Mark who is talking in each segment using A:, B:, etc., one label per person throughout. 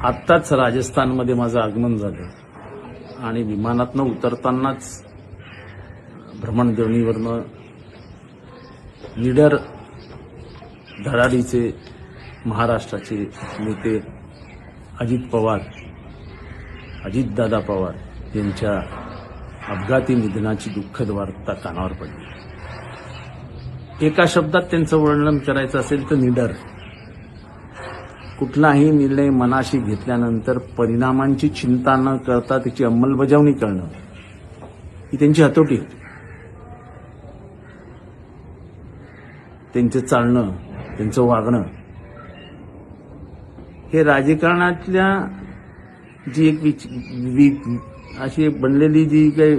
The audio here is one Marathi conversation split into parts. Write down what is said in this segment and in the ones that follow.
A: आत्ताच राजस्थानमध्ये माझं आगमन झालं आणि विमानातनं उतरतानाच भ्रमणध्वनीवरनं निडर धडाडीचे महाराष्ट्राचे नेते अजितदादा पवार यांच्या अपघाती निधनाची दुःखद वार्ता कानावर पडली. एका शब्दात त्यांचं वर्णन करायचं असेल तर निडर. कुठलाही निर्णय मनाशी घेतल्यानंतर परिणामांची चिंता न करता त्याची अंमलबजावणी करणं ही त्यांची हातोटी होती. त्यांचं चालणं, त्यांचं वागणं हे राजकारणातल्या जी एक अशी बनलेली जी काही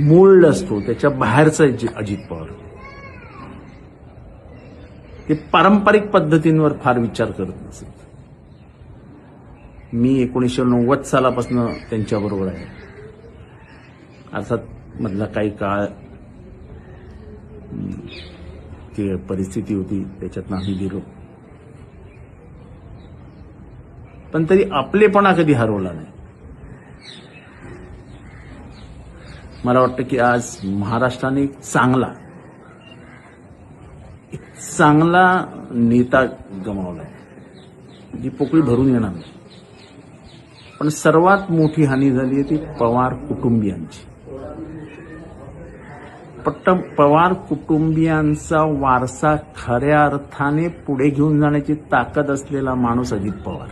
A: मोल्ड असतो त्याच्या बाहेरचं अजित पवार. ते पारंपरिक पद्धतींवर फार विचार करत नसत. मी 1990 सालापासून त्यांच्याबरोबर आहे. अर्थात मधला काही काळ ती परिस्थिती होती त्याच्यातनं आम्ही गेलो, पण तरी आपलेपणा कधी हरवला नाही. मला वाटतं की आज महाराष्ट्राने एक चांगला नेता गमावलाय, जी पोकळी भरून येणार नाही. पण सर्वात मोठी हानी झाली आहे ती पवार कुटुंबियांची. पवार कुटुंबियांचा वारसा खऱ्या अर्थाने पुढे घेऊन जाण्याची ताकद असलेला माणूस अजित पवार.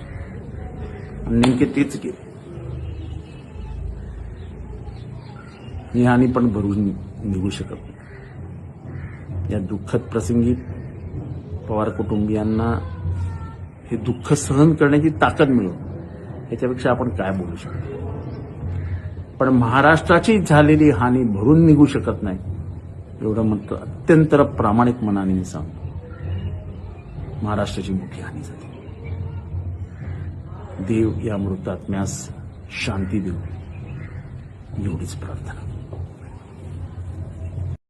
A: नेमके तेच केले. ही हानी पण भरून निघू शकत नाही. या दुःखद प्रसंगी पवार कुटुंबियांना हे दुःख सहन करण्याची ताकद मिळवून याच्यापेक्षा आपण काय बोलू शकतो. पण महाराष्ट्राची झालेली हानी भरून निघू शकत नाही एवढं म्हणतो अत्यंत प्रामाणिक मनाने मी सांगतो. महाराष्ट्राची मोठी हानी झाली. देव या मृतात्म्यास शांती देऊ एवढीच प्रार्थना.